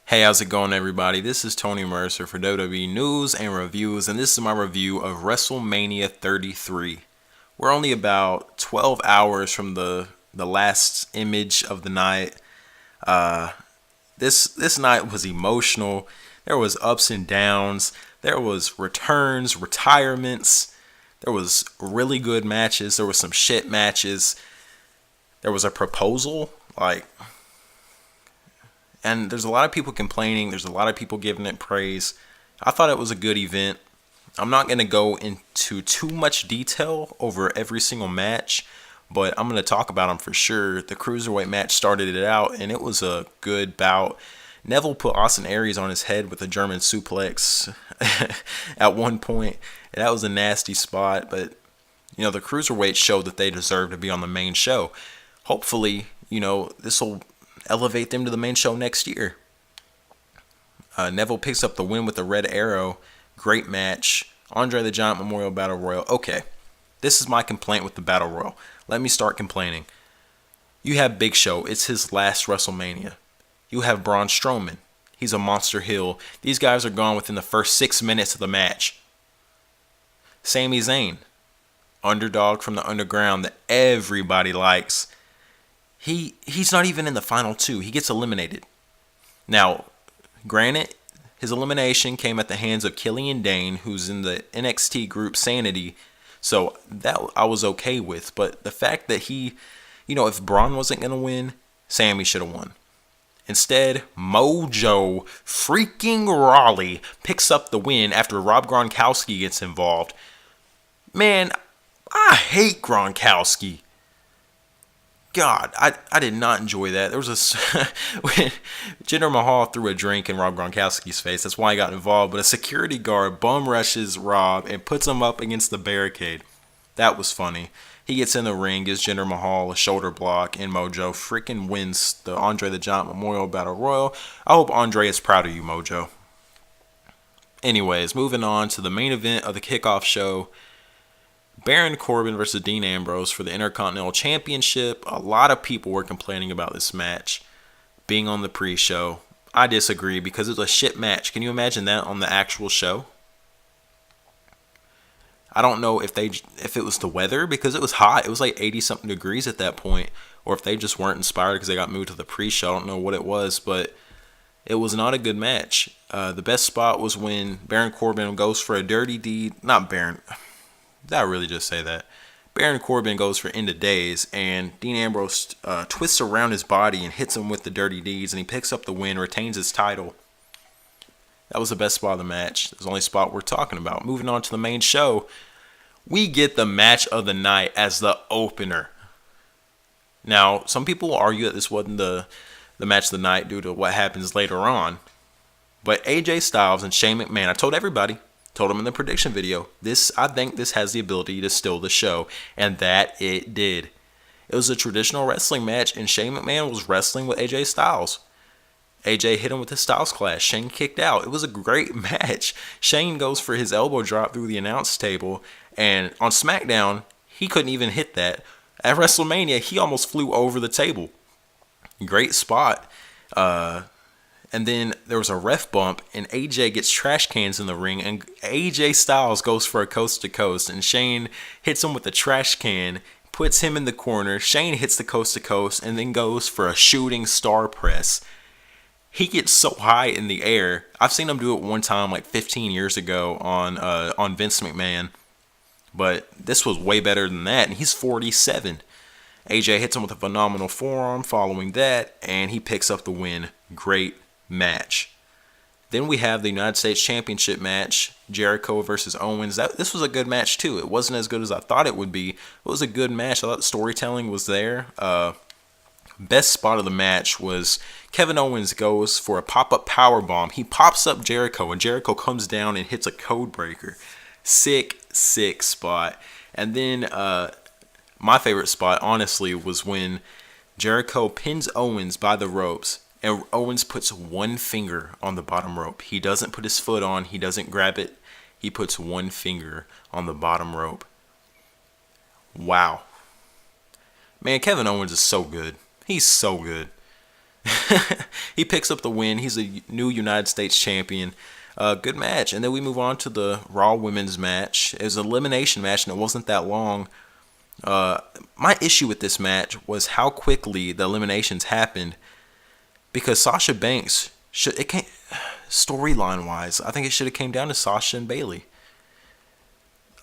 Hey, how's it going, everybody? This is Tony Mercer for WWE News and Reviews, and this is my review of WrestleMania 33. We're only about 12 hours from the last image of the night. This night was emotional. There was ups and downs. There was returns, retirements. There was really good matches. There was some shit matches. There was a proposal, and there's a lot of people complaining. There's a lot of people giving it praise. I thought it was a good event. I'm not going to go into too much detail over every single match, but I'm going to talk about them for sure. The Cruiserweight match started it out, and it was a good bout. Neville put Austin Aries on his head with a German suplex at one point. And that was a nasty spot, but the Cruiserweights showed that they deserve to be on the main show. Hopefully, this will elevate them to the main show next year. Neville picks up the win with the Red Arrow. Great match. Andre the Giant Memorial Battle Royal. Okay, this is my complaint with the Battle Royal. Let me start complaining. You have Big Show. It's his last WrestleMania. You have Braun Strowman. He's a monster heel. These guys are gone within the first 6 minutes of the match. Sami Zayn, underdog from the underground that everybody likes. He's not even in the final two. He gets eliminated. Now, granted, his elimination came at the hands of Killian Dane, who's in the NXT group Sanity. So that I was okay with. But the fact that if Braun wasn't going to win, Sami should have won. Instead, Mojo freaking Rawley picks up the win after Rob Gronkowski gets involved. Man, I hate Gronkowski. God, I did not enjoy that. There was when Jinder Mahal threw a drink in Rob Gronkowski's face. That's why I got involved. But a security guard bum rushes Rob and puts him up against the barricade. That was funny. He gets in the ring, gives Jinder Mahal a shoulder block, and Mojo freaking wins the Andre the Giant Memorial Battle Royal. I hope Andre is proud of you, Mojo. Anyways, moving on to the main event of the kickoff show. Baron Corbin versus Dean Ambrose for the Intercontinental Championship. A lot of people were complaining about this match being on the pre-show. I disagree because it was a shit match. Can you imagine that on the actual show? I don't know if it was the weather because it was hot. It was like 80 something degrees at that point, or if they just weren't inspired because they got moved to the pre-show. I don't know what it was, but it was not a good match. The best spot was when Baron Corbin goes for a dirty deed. Not Baron. Did I really just say that? Baron Corbin goes for End of Days, and Dean Ambrose twists around his body and hits him with the dirty deeds, and he picks up the win, retains his title. That was the best spot of the match. It's the only spot we're talking about. Moving on to the main show, we get the match of the night as the opener. Now, some people will argue that this wasn't the match of the night due to what happens later on, but AJ Styles and Shane McMahon, I told them in the prediction video, I think this has the ability to steal the show, and that it did. It was a traditional wrestling match, and Shane McMahon was wrestling with AJ Styles. AJ hit him with his Styles Clash. Shane kicked out. It was a great match. Shane goes for his elbow drop through the announce table, and on SmackDown, he couldn't even hit that. At WrestleMania, he almost flew over the table. Great spot. And then there was a ref bump, and AJ gets trash cans in the ring, and AJ Styles goes for a coast to coast, and Shane hits him with a trash can, puts him in the corner. Shane hits the coast to coast, and then goes for a shooting star press. He gets so high in the air. I've seen him do it one time, like 15 years ago on Vince McMahon, but this was way better than that, and he's 47. AJ hits him with a phenomenal forearm following that, and he picks up the win. Great match. Then we have the United States Championship match, Jericho versus Owens. This was a good match too. It wasn't as good as I thought it would be. It was a good match. I thought the storytelling was there. Best spot of the match was Kevin Owens goes for a pop-up powerbomb. He pops up Jericho, and Jericho comes down and hits a code breaker. Sick spot. And then my favorite spot, honestly, was when Jericho pins Owens by the ropes. And Owens puts one finger on the bottom rope. He doesn't put his foot on. He doesn't grab it. He puts one finger on the bottom rope. Wow. Man, Kevin Owens is so good. He's so good. He picks up the win. He's a new United States champion. Good match. And then we move on to the Raw Women's match. It was an elimination match, and it wasn't that long. My issue with this match was how quickly the eliminations happened. Because Sasha Banks storyline wise, I think it should have came down to Sasha and Bayley.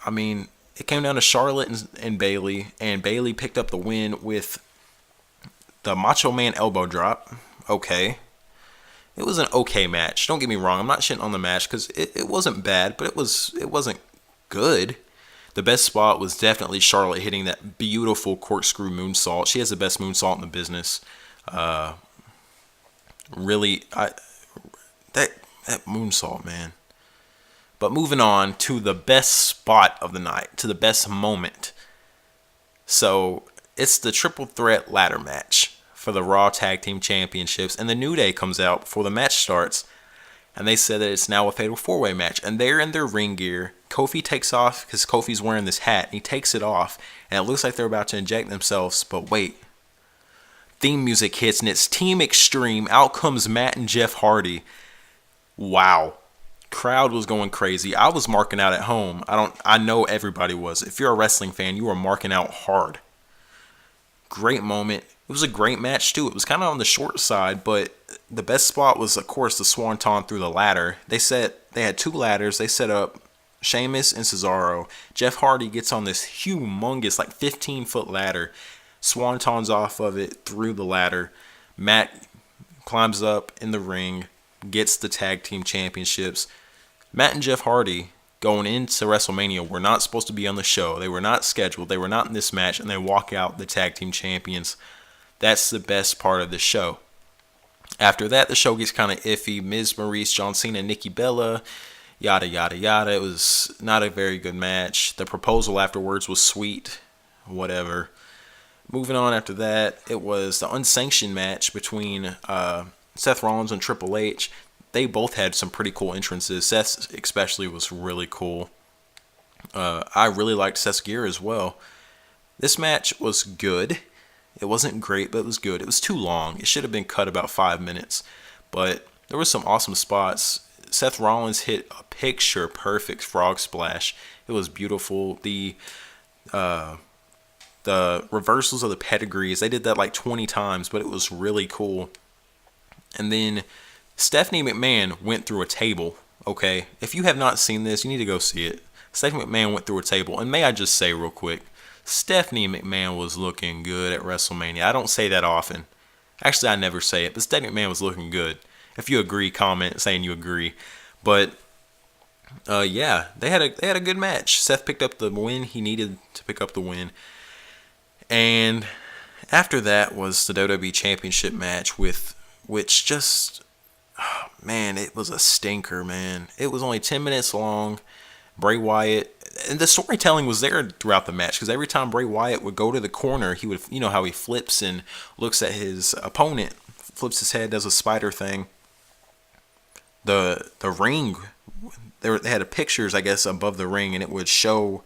I mean, it came down to Charlotte and Bayley, and Bayley picked up the win with the Macho Man elbow drop. Okay. It was an okay match. Don't get me wrong. I'm not shitting on the match because it wasn't bad, but it wasn't good. The best spot was definitely Charlotte hitting that beautiful corkscrew moonsault. She has the best moonsault in the business. Really, that moonsault, man. But moving on to the best spot of the night, to the best moment. So it's the triple threat ladder match for the Raw Tag Team Championships, and the New Day comes out before the match starts, and they said that it's now a fatal four-way match, and they're in their ring gear. Kofi takes off, because Kofi's wearing this hat, and he takes it off, and it looks like they're about to inject themselves, but wait. Theme music hits, and it's Team Extreme. Out comes Matt and Jeff Hardy. Wow. Crowd was going crazy. I was marking out at home. I know everybody was. If you're a wrestling fan, you were marking out hard. Great moment. It was a great match too. It was kind of on the short side, but the best spot was, of course, the Swanton through the ladder. They had two ladders. They set up Sheamus and Cesaro. Jeff Hardy gets on this humongous, like 15-foot ladder. Swantons off of it through the ladder. Matt climbs up in the ring, gets the tag team championships. Matt and Jeff Hardy going into WrestleMania were not supposed to be on the show. They were not scheduled. They were not in this match, and they walk out the tag team champions. That's the best part of the show. After that, the show gets kind of iffy. Miz, Maurice, John Cena, Nikki Bella, yada, yada, yada. It was not a very good match. The proposal afterwards was sweet. Whatever. Moving on after that, it was the unsanctioned match between Seth Rollins and Triple H. They both had some pretty cool entrances. Seth especially was really cool. I really liked Seth's gear as well. This match was good. It wasn't great, but it was good. It was too long. It should have been cut about 5 minutes. But there were some awesome spots. Seth Rollins hit a picture-perfect frog splash. It was beautiful. The reversals of the pedigrees, they did that like 20 times, but it was really cool. And then Stephanie McMahon went through a table, okay? If you have not seen this, you need to go see it. Stephanie McMahon went through a table. And may I just say real quick, Stephanie McMahon was looking good at WrestleMania. I don't say that often. Actually, I never say it, but Stephanie McMahon was looking good. If you agree, comment saying you agree. But yeah, they had a good match. Seth picked up the win he needed to pick up the win. And after that was the WWE Championship match which just, oh, man, it was a stinker, man. It was only 10 minutes long. Bray Wyatt, and the storytelling was there throughout the match, because every time Bray Wyatt would go to the corner, he would, you know how he flips and looks at his opponent, flips his head, does a spider thing. The ring, they had pictures, I guess, above the ring, and it would show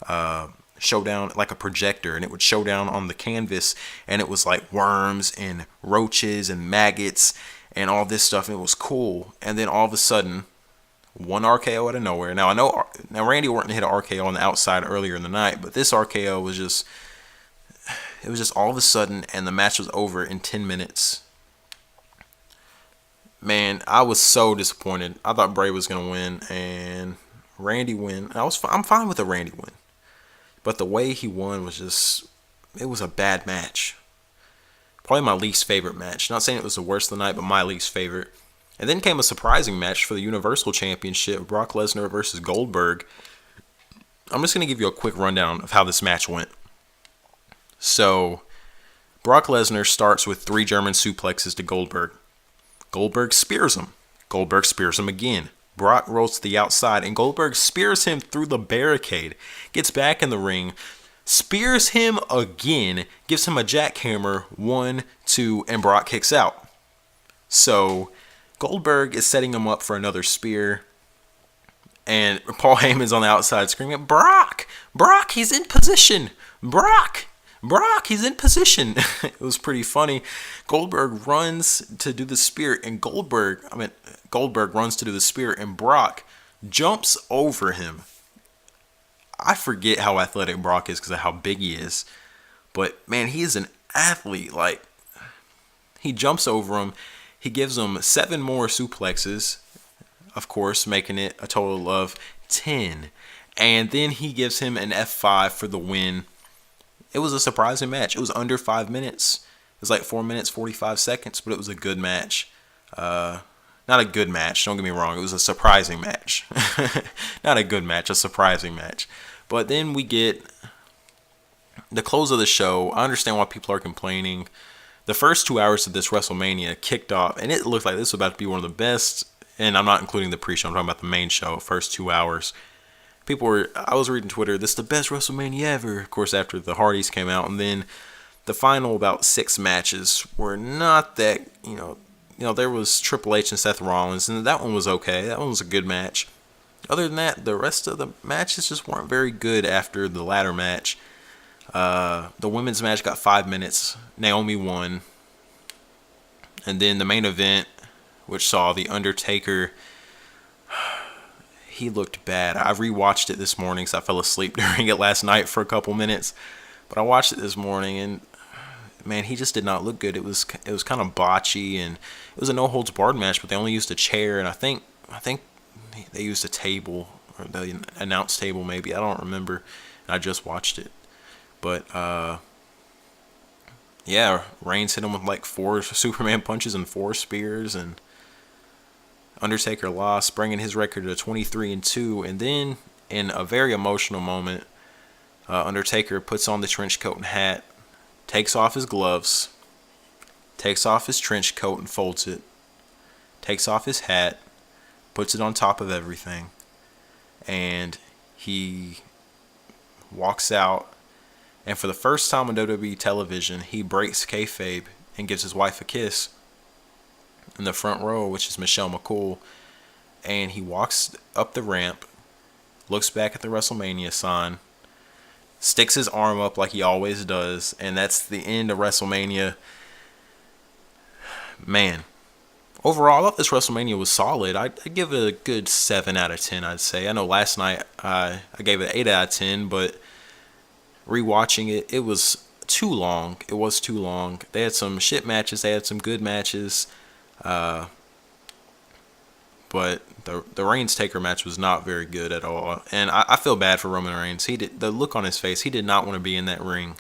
down like a projector, and it would show down on the canvas, and it was like worms and roaches and maggots and all this stuff, and it was cool. And then all of a sudden, one RKO out of nowhere. Now I know Randy Orton hit an RKO on the outside earlier in the night, but this RKO was just all of a sudden, and the match was over in 10 minutes. Man, I was so disappointed. I thought Bray was gonna win and Randy win. I'm fine with a Randy win, but the way he won was it was a bad match. Probably my least favorite match. Not saying it was the worst of the night, but my least favorite. And then came a surprising match for the Universal Championship, Brock Lesnar versus Goldberg. I'm just going to give you a quick rundown of how this match went. So, Brock Lesnar starts with 3 German suplexes to Goldberg. Goldberg spears him. Goldberg spears him again. Brock rolls to the outside, and Goldberg spears him through the barricade. Gets back in the ring, spears him again, gives him a jackhammer, 1, 2, and Brock kicks out. So Goldberg is setting him up for another spear, and Paul Heyman's on the outside screaming, Brock! Brock, he's in position! Brock! Brock, he's in position. It was pretty funny. Goldberg runs to do the spear, and Goldberg runs to do the spear, and Brock jumps over him. I forget how athletic Brock is because of how big he is. But, man, he is an athlete. Like, he jumps over him. He gives him 7 more suplexes, of course, making it a total of 10. And then he gives him an F5 for the win. It was a surprising match. It was under 5 minutes. It was like 4 minutes, 45 seconds, but it was a good match. Not a good match, don't get me wrong. It was a surprising match. Not a good match, a surprising match. But then we get the close of the show. I understand why people are complaining. The first 2 hours of this WrestleMania kicked off, and it looked like this was about to be one of the best. And I'm not including the pre-show. I'm talking about the main show, first 2 hours. I was reading Twitter, this is the best WrestleMania ever, of course, after the Hardys came out. And then the final about 6 matches were not that, there was Triple H and Seth Rollins, and that one was okay. That one was a good match. Other than that, the rest of the matches just weren't very good after the latter match. The women's match got 5 minutes. Naomi won. And then the main event, which saw the Undertaker, he looked bad. I rewatched it this morning because I fell asleep during it last night for a couple minutes. But I watched it this morning, and man, he just did not look good. It was kind of botchy, and it was a no holds barred match, but they only used a chair, and I think they used a table, or the announce table maybe. I don't remember. And I just watched it. But yeah, Reigns hit him with like 4 Superman punches and 4 spears, and Undertaker lost, bringing his record to 23-2. And then, in a very emotional moment, Undertaker puts on the trench coat and hat, takes off his gloves, takes off his trench coat and folds it, takes off his hat, puts it on top of everything, and he walks out. And for the first time on WWE television, he breaks kayfabe and gives his wife a kiss in the front row, which is Michelle McCool. And he walks up the ramp, looks back at the WrestleMania sign, sticks his arm up like he always does, and that's the end of WrestleMania. Man, overall, I thought this WrestleMania was solid. I'd give it a good 7 out of 10, I'd say. I know last night I gave it 8 out of 10, but rewatching it, it was too long. It was too long. They had some shit matches. They had some good matches. But the Reigns Taker match was not very good at all. And I feel bad for Roman Reigns. The look on his face, he did not want to be in that ring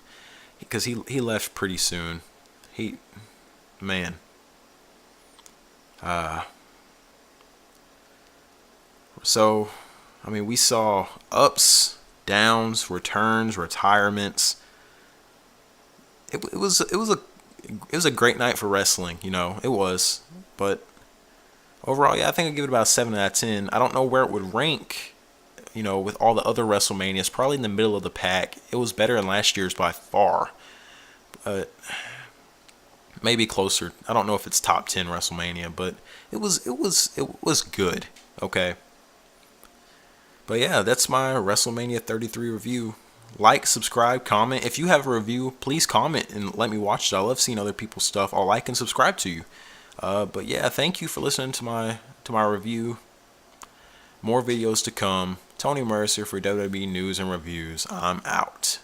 because he left pretty soon. So, I mean, we saw ups, downs, returns, retirements. It was a great night for wrestling, it was. But overall, yeah, I think I'd give it about a 7 out of 10. I don't know where it would rank, with all the other WrestleManias. Probably in the middle of the pack. It was better than last year's by far. But maybe closer. I don't know if it's top 10 WrestleMania, but it was good. Okay. But yeah, that's my WrestleMania 33 review. Like, subscribe, comment. If you have a review, please comment and let me watch it. I love seeing other people's stuff. I'll like and subscribe to you. But yeah, thank you for listening to my review. More videos to come. Tony Mercer for WWE News and Reviews. I'm out.